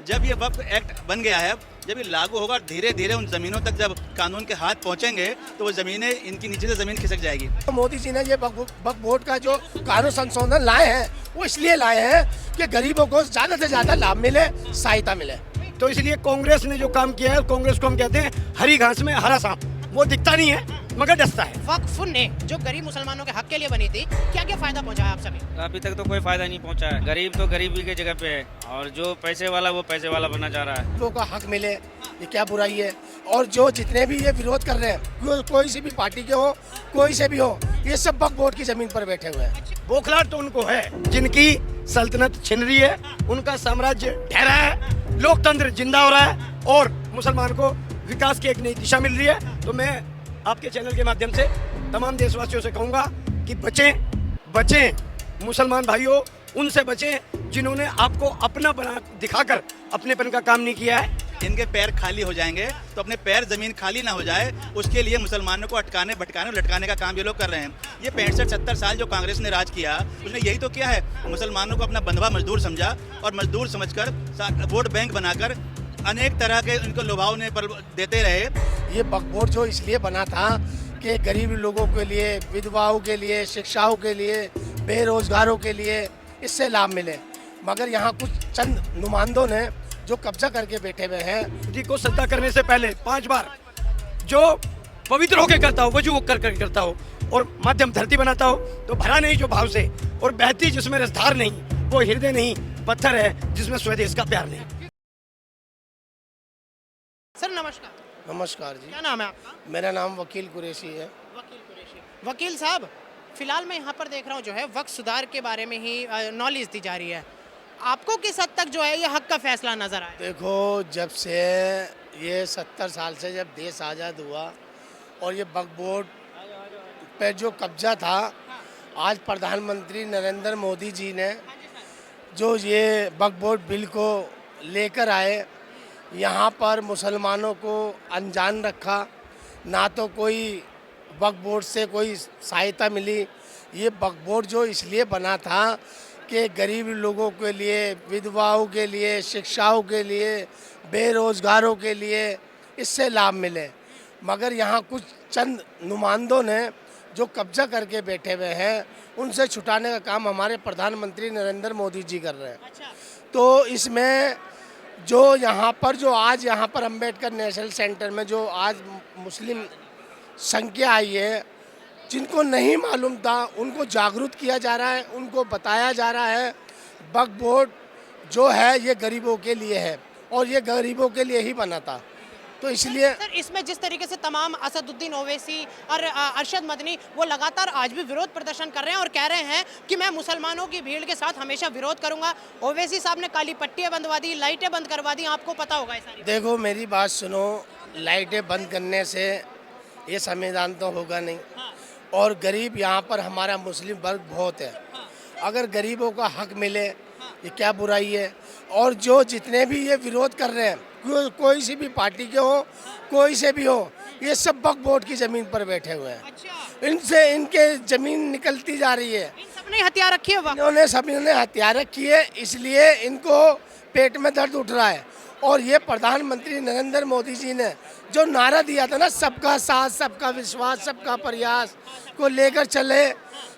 जब ये वक्फ एक्ट बन गया है, जब ये लागू होगा, धीरे धीरे उन ज़मीनों तक जब कानून के हाथ पहुंचेंगे तो वो ज़मीनें, इनकी नीचे से ज़मीन खिसक जाएगी। तो मोदी जी ने ये वक्फ बोर्ड का जो कानून संशोधन लाए हैं वो इसलिए लाए हैं कि गरीबों को ज़्यादा से ज़्यादा लाभ मिले, सहायता मिले। तो इसलिए कांग्रेस ने जो काम किया है, कांग्रेस को हम कहते हैं हरी घास में हरा सांप। वो दिखता नहीं है मगर डसता है। वक्फ ने जो गरीब मुसलमानों के हक के लिए बनी थी, क्या क्या फायदा पहुंचा है आप सभी? अभी तक तो कोई फायदा नहीं पहुंचा है। गरीब तो गरीबी की जगह पे है और जो पैसे वाला वो पैसे वाला बनना चाह रहा है। लोगों का हक मिले, ये क्या बुराई है। और जो जितने भी ये विरोध कर रहे हैं, कोई सी भी पार्टी के हो, कोई से भी हो, ये सब वक्फ बोर्ड की जमीन पर बैठे हुए हैं। बौखलाहट तो उनको है जिनकी सल्तनत छिन रही है, उनका साम्राज्य ढह रहा है, लोकतंत्र जिंदा हो रहा है और मुसलमान को विकास की एक नई दिशा मिल रही है। तो मैं आपके चैनल के माध्यम से तमाम देशवासियों से कहूँगा कि बचें मुसलमान भाइयों, उनसे बचें जिन्होंने आपको अपना बना दिखाकर अपनेपन का काम नहीं किया है। इनके पैर खाली हो जाएंगे तो अपने पैर ज़मीन खाली ना हो जाए, उसके लिए मुसलमानों को अटकाने, भटकाने और लटकाने का काम ये लोग कर रहे हैं। ये 65-70 साल जो कांग्रेस ने राज किया, उसने यही तो किया है। मुसलमानों को अपना बंधुआ मजदूर समझा और मजदूर समझकर वोट बैंक बनाकर अनेक तरह के उनको लुभावने पर देते रहे। ये वक्फ बोर्ड जो इसलिए बना था कि गरीब लोगों के लिए, विधवाओं के लिए, शिक्षाओं के लिए, बेरोजगारों के लिए इससे लाभ मिले। मगर यहाँ कुछ चंद नुमाइंदों ने जो कब्जा करके बैठे हुए हैं। जी को सत्ता करने से पहले 5 बार जो पवित्र होकर करता हो, वजू कर करता हो और माध्यम धरती बनाता हो, तो भरा नहीं जो भाव से और बहती जिसमें रसधार नहीं, वो हृदय नहीं पत्थर है जिसमें स्वदेश का प्यार नहीं। सर नमस्कार। नमस्कार जी। क्या नाम है आपका? मेरा नाम वकील कुरैशी है। वकील कुरैशी। वकील साहब, फिलहाल मैं यहाँ पर देख रहा हूँ जो है वक्फ सुधार के बारे में ही नॉलेज दी जा रही है। आपको किस हद तक जो है ये हक का फैसला नजर आया? देखो, जब से ये 70 साल से जब देश आज़ाद हुआ और ये वक्फ बोर्ड पे जो कब्जा था, आज प्रधानमंत्री नरेंद्र मोदी जी ने जो ये वक्फ बोर्ड बिल को लेकर आए, यहाँ पर मुसलमानों को अनजान रखा, ना तो कोई वक्फ बोर्ड से कोई सहायता मिली। ये वक्फ बोर्ड जो इसलिए बना था कि गरीब लोगों के लिए, विधवाओं के लिए, शिक्षाओं के लिए, बेरोजगारों के लिए इससे लाभ मिले। मगर यहाँ कुछ चंद नुमाइंदों ने जो कब्जा करके बैठे हुए हैं, उनसे छुटाने का काम हमारे प्रधानमंत्री नरेंद्र मोदी जी कर रहे हैं। अच्छा। तो इसमें जो यहाँ पर अम्बेडकर नेशनल सेंटर में जो आज मुस्लिम संख्या आई है, जिनको नहीं मालूम था उनको जागरूक किया जा रहा है, उनको बताया जा रहा है वक्फ बोर्ड जो है ये गरीबों के लिए है और ये गरीबों के लिए ही बना था। तो इसलिए सर, इसमें जिस तरीके से तमाम असदुद्दीन ओवैसी और अरशद मदनी वो लगातार आज भी विरोध प्रदर्शन कर रहे हैं और कह रहे हैं कि मैं मुसलमानों की भीड़ के साथ हमेशा विरोध करूंगा। ओवैसी साहब ने काली पट्टियां बंधवा दी, लाइटें बंद करवा दी, आपको पता होगा ये सारी। देखो, मेरी बात सुनो, लाइटें बंद करने से ये संविधान तो होगा नहीं। और गरीब यहाँ पर हमारा मुस्लिम वर्ग बहुत है। अगर गरीबों का हक मिले, ये क्या बुराई है। और जो जितने भी ये विरोध कर रहे हैं, कोई सी भी पार्टी के हो, कोई से भी हो, ये सब वक्फ बोर्ड की ज़मीन पर बैठे हुए हैं। अच्छा। इनसे इनके ज़मीन निकलती जा रही है। इन सबने हथियार रखी है वक्त। इन्होंने सभी ने हथियार रखी है, इसलिए इनको पेट में दर्द उठ रहा है। और ये प्रधानमंत्री नरेंद्र मोदी जी ने जो नारा दिया था ना, सबका साथ, सबका विश्वास, सबका प्रयास को लेकर चले,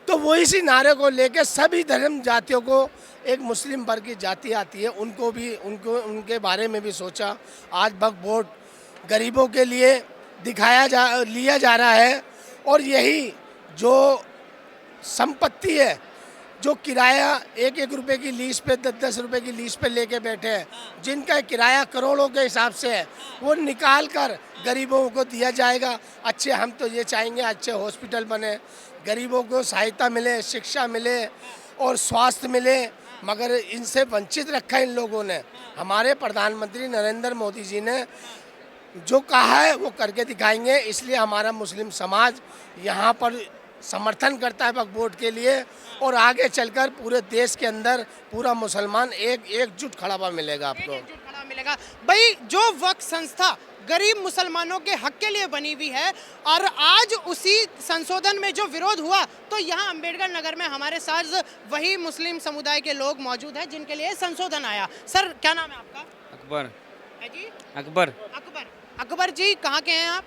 तो वो इसी नारे को लेकर सभी धर्म जातियों को, एक मुस्लिम वर्ग की जाति आती है उनको भी, उनके बारे में भी सोचा। आज वक्फ बोर्ड गरीबों के लिए लिया जा रहा है। और यही जो संपत्ति है, जो किराया 1-1 रुपए की लीज पे, 10-10 रुपए की लीज पे लेके बैठे हैं, जिनका किराया करोड़ों के हिसाब से है, वो निकाल कर गरीबों को दिया जाएगा। अच्छे, हम तो ये चाहेंगे अच्छे हॉस्पिटल बने, गरीबों को सहायता मिले, शिक्षा मिले और स्वास्थ्य मिले। मगर इनसे वंचित रखा इन लोगों ने। हमारे प्रधानमंत्री नरेंद्र मोदी जी ने जो कहा है वो करके दिखाएंगे। इसलिए हमारा मुस्लिम समाज यहाँ पर समर्थन करता है वक्फ बोर्ड के लिए और आगे चलकर पूरे देश के अंदर पूरा मुसलमान एकजुट खड़ा हुआ मिलेगा आपको। एकजुट खड़ा मिलेगा। भाई, जो वक्फ संस्था गरीब मुसलमानों के हक के लिए बनी हुई है और आज उसी संशोधन में जो विरोध हुआ, तो यहाँ अम्बेडकर नगर में हमारे साथ वही मुस्लिम समुदाय के लोग मौजूद हैं जिनके लिए संशोधन आया। सर, क्या नाम है आपका? अकबर। है जी? अकबर। अकबर। अकबर जी कहाँ के हैं आप?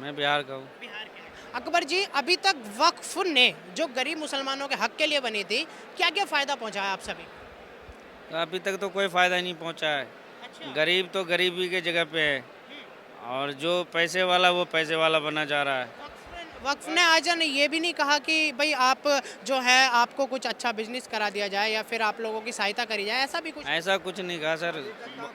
मैं बिहार का हूँ। बिहार के हैं। अकबर जी, अभी तक वक्फ ने जो गरीब मुसलमानों के हक के लिए बनी थी, क्या क्या फ़ायदा पहुंचाया आप सभी को? अभी तक तो कोई फ़ायदा नहीं पहुँचा है। अच्छा। गरीब तो गरीबी के जगह पे है, और जो पैसे वाला वो पैसे वाला बना जा रहा है। वक्फ ने आज ने ये भी नहीं कहा कि भाई आप जो है आपको कुछ अच्छा बिजनेस करा दिया जाए या फिर आप लोगों की सहायता करी जाए, ऐसा भी कुछ? ऐसा कुछ नहीं कहा सर,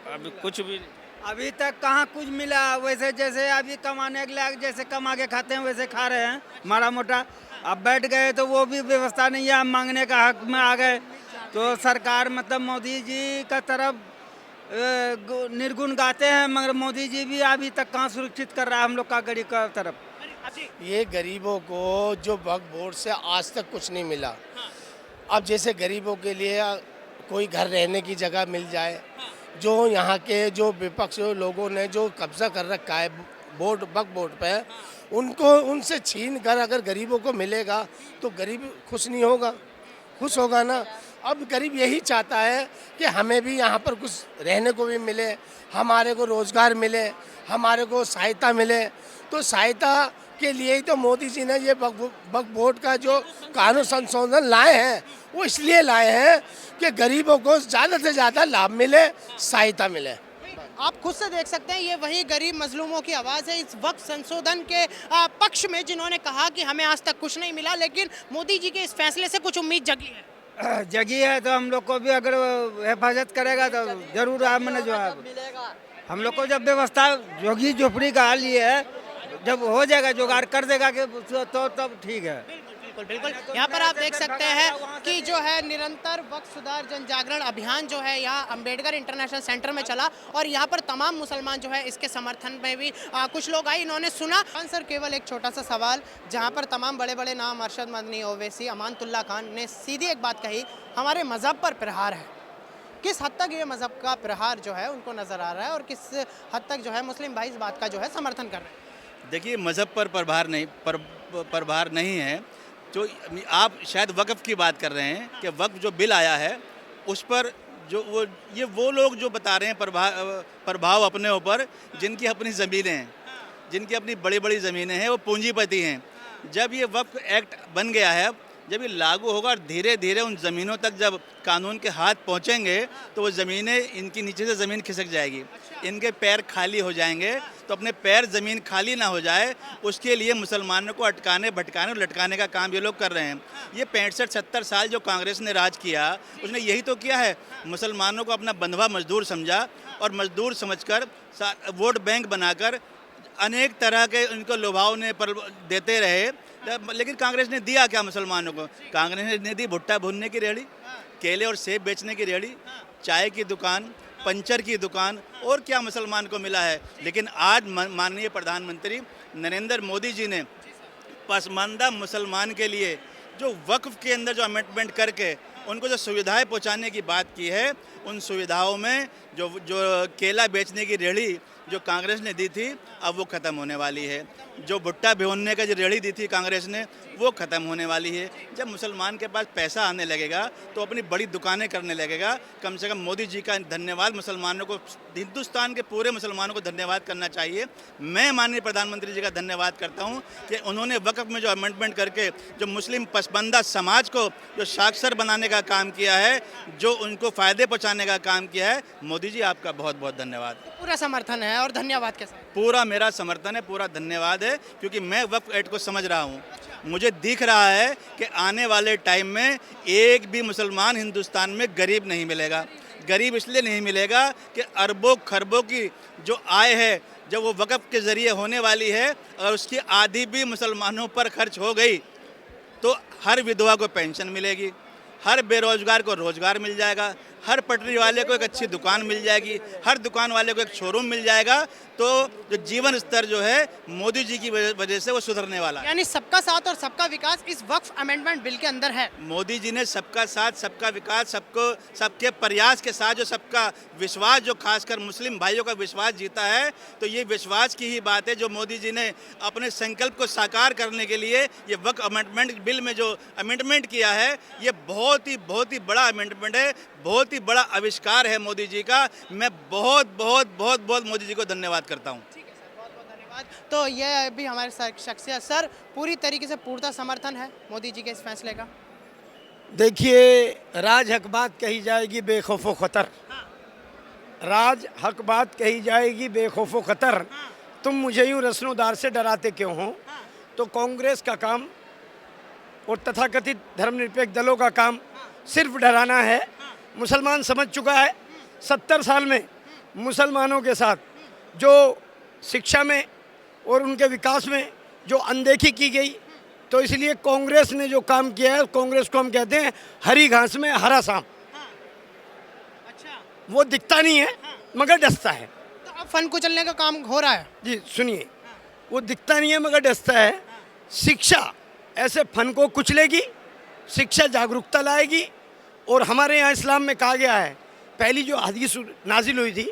अभी कुछ भी। अभी तक कहाँ कुछ मिला। वैसे जैसे अभी कमाने के लिए जैसे कमा के खाते हैं वैसे खा रहे हैं माड़ा मोटा। अब बैठ गए तो वो भी व्यवस्था नहीं है, हम मांगने का हक में आ गए। तो सरकार मतलब मोदी जी का तरफ निर्गुण गाते हैं, मगर मोदी जी भी अभी तक कहाँ सुरक्षित कर रहा है हम लोग का गरीब का तरफ। ये गरीबों को जो वक्फ बोर्ड से आज तक कुछ नहीं मिला। अब जैसे गरीबों के लिए कोई घर रहने की जगह मिल जाए, जो यहाँ के जो विपक्ष लोगों ने जो कब्जा कर रखा है वक्फ बोर्ड पे, उनको उनसे छीन कर अगर गरीबों को मिलेगा तो गरीब खुश नहीं होगा, खुश होगा ना। अब गरीब यही चाहता है कि हमें भी यहाँ पर कुछ रहने को भी मिले, हमारे को रोज़गार मिले, हमारे को सहायता मिले। तो सहायता के लिए ही तो मोदी जी ने ये वक्फ बोर्ड का जो कानून संशोधन लाए हैं, वो इसलिए लाए हैं कि गरीबों को ज़्यादा से ज़्यादा लाभ मिले, सहायता मिले। आप खुद से देख सकते हैं, ये वही गरीब मजलूमों की आवाज़ है इस वक्त संशोधन के पक्ष में, जिन्होंने कहा कि हमें आज तक कुछ नहीं मिला, लेकिन मोदी जी के इस फैसले से कुछ उम्मीद जगी है। जगी है तो हम लोग को भी अगर हिफाजत करेगा तो जरूर मैंने जो हम लोग को जब व्यवस्था जोगी झोपड़ी का हाल ये है, जब हो जाएगा जुगाड़ कर देगा कि तो तब ठीक है। बिल्कुल बिल्कुल। यहाँ पर आप देख सकते हैं कि जो है निरंतर वक्फ सुधार जन जागरण अभियान जो है यहाँ अंबेडकर इंटरनेशनल सेंटर में चला, और यहाँ पर तमाम मुसलमान जो है इसके समर्थन में भी कुछ लोग आए, इन्होंने सुना। सर, केवल एक छोटा सा सवाल, जहाँ पर तमाम बड़े बड़े नाम अरशद मदनी, ओवैसी, अमानतुल्लाह खान ने सीधी एक बात कही, हमारे मज़हब पर प्रहार है। किस हद तक ये मज़हब का प्रहार जो है उनको नज़र आ रहा है, और किस हद तक जो है मुस्लिम भाई इस बात का जो है समर्थन कर रहे हैं? देखिए, मज़हब पर प्रभार नहीं है। जो आप शायद वक्फ की बात कर रहे हैं कि वक्फ जो बिल आया है उस पर जो वो लोग जो बता रहे हैं प्रभाव अपने ऊपर, जिनकी अपनी ज़मीनें हैं, जिनकी अपनी बड़ी बड़ी ज़मीनें हैं, वो पूंजीपति हैं। जब ये वक्फ एक्ट बन गया है, जब ये लागू होगा और धीरे धीरे उन ज़मीनों तक जब कानून के हाथ पहुंचेंगे तो वो ज़मीनें, इनकी नीचे से ज़मीन खिसक जाएगी, इनके पैर खाली हो जाएंगे। तो अपने पैर ज़मीन खाली ना हो जाए, उसके लिए मुसलमानों को अटकाने, भटकाने और लटकाने का काम ये लोग कर रहे हैं। ये 65-70 साल जो कांग्रेस ने राज किया, उसने यही तो किया है। मुसलमानों को अपना बंधवा मजदूर समझा, और मजदूर समझकर वोट बैंक बनाकर अनेक तरह के उनको लुभावने पर देते रहे। लेकिन कांग्रेस ने दिया क्या मुसलमानों को? कांग्रेस ने दी भुट्टा भूनने की रेहड़ी, केले और सेब बेचने की रेहड़ी, चाय की दुकान, पंचर की दुकान, और क्या मुसलमान को मिला है? लेकिन आज माननीय प्रधानमंत्री नरेंद्र मोदी जी ने पसमानदा मुसलमान के लिए जो वक्फ के अंदर जो अमेंडमेंट करके उनको जो सुविधाएं पहुंचाने की बात की है, उन सुविधाओं में जो केला बेचने की रेहड़ी जो कांग्रेस ने दी थी, अब वो ख़त्म होने वाली है। जो भुट्टा भूनने का जो रेहड़ी दी थी कांग्रेस ने, वो ख़त्म होने वाली है। जब मुसलमान के पास पैसा आने लगेगा तो अपनी बड़ी दुकानें करने लगेगा। कम से कम मोदी जी का धन्यवाद मुसलमानों को, हिंदुस्तान के पूरे मुसलमानों को धन्यवाद करना चाहिए। मैं माननीय प्रधानमंत्री जी का धन्यवाद करता हूँ कि उन्होंने वक्फ में जो अमेंडमेंट करके जो मुस्लिम पसमानदा समाज को जो साक्षर बनाने का काम किया है, जो उनको फ़ायदे पहुँचाने का काम किया है, मोदी जी आपका बहुत बहुत धन्यवाद। पूरा समर्थन है और धन्यवाद के साथ? पूरा मेरा समर्थन है, पूरा धन्यवाद है, क्योंकि मैं वक्फ एक्ट को समझ रहा हूँ। मुझे दिख रहा है कि आने वाले टाइम में एक भी मुसलमान हिंदुस्तान में गरीब नहीं मिलेगा। गरीब इसलिए नहीं मिलेगा कि अरबों खरबों की जो आय है, जब वो वक्फ के ज़रिए होने वाली है, अगर उसकी आधी भी मुसलमानों पर खर्च हो गई तो हर विधवा को पेंशन मिलेगी, हर बेरोजगार को रोजगार मिल जाएगा, हर पटरी वाले को एक अच्छी दुकान मिल जाएगी, हर दुकान वाले को एक शोरूम मिल जाएगा। तो जो जीवन स्तर जो है मोदी जी की वजह से वो सुधरने वाला है। यानी सबका साथ और सबका विकास इस वक्फ अमेंडमेंट बिल के अंदर है। मोदी जी ने सबका साथ, सबका विकास, सबके प्रयास के साथ जो सबका विश्वास, जो खासकर मुस्लिम भाइयों का विश्वास जीता है, तो ये विश्वास की ही बात है जो मोदी जी ने अपने संकल्प को साकार करने के लिए ये वक्फ अमेंडमेंट बिल में जो अमेंडमेंट किया है, ये बहुत ही बड़ा अमेंडमेंट है। बहुत ही बड़ा आविष्कार है मोदी जी का। मैं बहुत बहुत बहुत बहुत मोदी जी को धन्यवाद करता हूँ। धन्यवाद। तो ये भी हमारे शख्सियत सर पूरी तरीके से पूर्णतः समर्थन है मोदी जी के इस फैसले का। देखिए, राज हक बात कही जाएगी बेखौफो खतर। राज हक बात कही जाएगी बेखौफो खतर। तुम मुझे यूं रस्नोदार से डराते क्यों हो? तो कांग्रेस का काम और तथाकथित धर्मनिरपेक्ष दलों का काम सिर्फ डराना है। मुसलमान समझ चुका है 70 साल में मुसलमानों के साथ जो शिक्षा में और उनके विकास में जो अनदेखी की गई, तो इसलिए कांग्रेस ने जो काम किया है, कांग्रेस को हम कहते हैं हरी घास में हरा सांप। वो दिखता नहीं है मगर डसता है। तो अब फन कुचलने का काम हो रहा है। जी सुनिए, वो दिखता नहीं है मगर डसता है। शिक्षा ऐसे फन को कुचलेगी, शिक्षा जागरूकता लाएगी। और हमारे यहाँ इस्लाम में कहा गया है, पहली जो हदीस नाजिल हुई थी,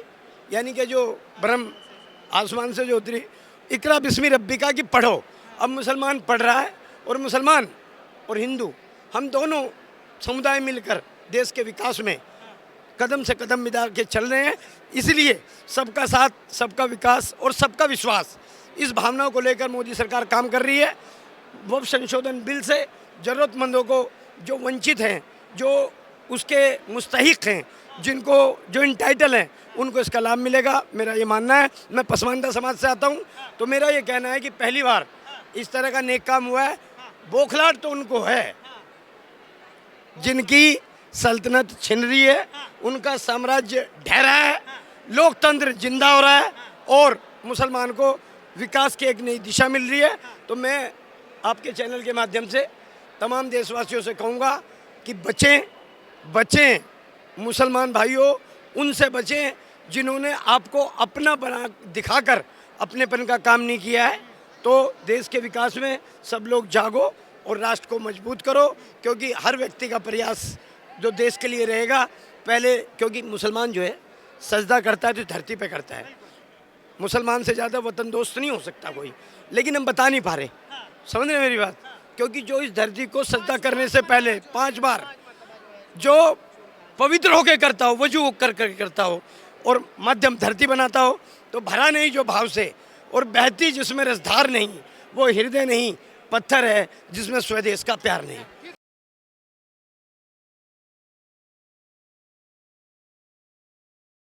यानी कि जो ब्रह्म आसमान से जो उतरी, इकरा बिस्मी रब्बिका की पढ़ो। अब मुसलमान पढ़ रहा है और मुसलमान और हिंदू हम दोनों समुदाय मिलकर देश के विकास में कदम से कदम मिला के चल रहे हैं। इसलिए सबका साथ, सबका विकास और सबका विश्वास, इस भावनाओं को लेकर मोदी सरकार काम कर रही है। वक्फ संशोधन बिल से ज़रूरतमंदों को, जो वंचित हैं, जो उसके मुस्तहिक हैं, जिनको जो इंटाइटल हैं, उनको इसका लाभ मिलेगा, मेरा ये मानना है। मैं पसमानदा समाज से आता हूँ, तो मेरा ये कहना है कि पहली बार इस तरह का नेक काम हुआ है। बौखलाहट तो उनको है जिनकी सल्तनत छिन रही है, उनका साम्राज्य ढह रहा है, लोकतंत्र जिंदा हो रहा है और मुसलमान को विकास की एक नई दिशा मिल रही है। तो मैं आपके चैनल के माध्यम से तमाम देशवासियों से कहूँगा कि बचें मुसलमान भाइयों, उनसे बचें जिन्होंने आपको अपना बना दिखाकर अपनेपन का काम नहीं किया है। तो देश के विकास में सब लोग जागो और राष्ट्र को मजबूत करो, क्योंकि हर व्यक्ति का प्रयास जो देश के लिए रहेगा, पहले क्योंकि मुसलमान जो है सजदा करता है तो धरती पे करता है। मुसलमान से ज़्यादा वतन दोस्त नहीं हो सकता कोई, लेकिन हम बता नहीं पा रहे। समझ रहे मेरी बात? क्योंकि जो इस धरती को सजदा करने से पहले 5 बार जो पवित्र होकर करता हो, वजू कर करता हो और मध्यम धरती बनाता हो, तो भरा नहीं जो भाव से और बहती जिसमें रसधार नहीं, वो हृदय नहीं, पत्थर है जिसमें स्वदेश का प्यार नहीं।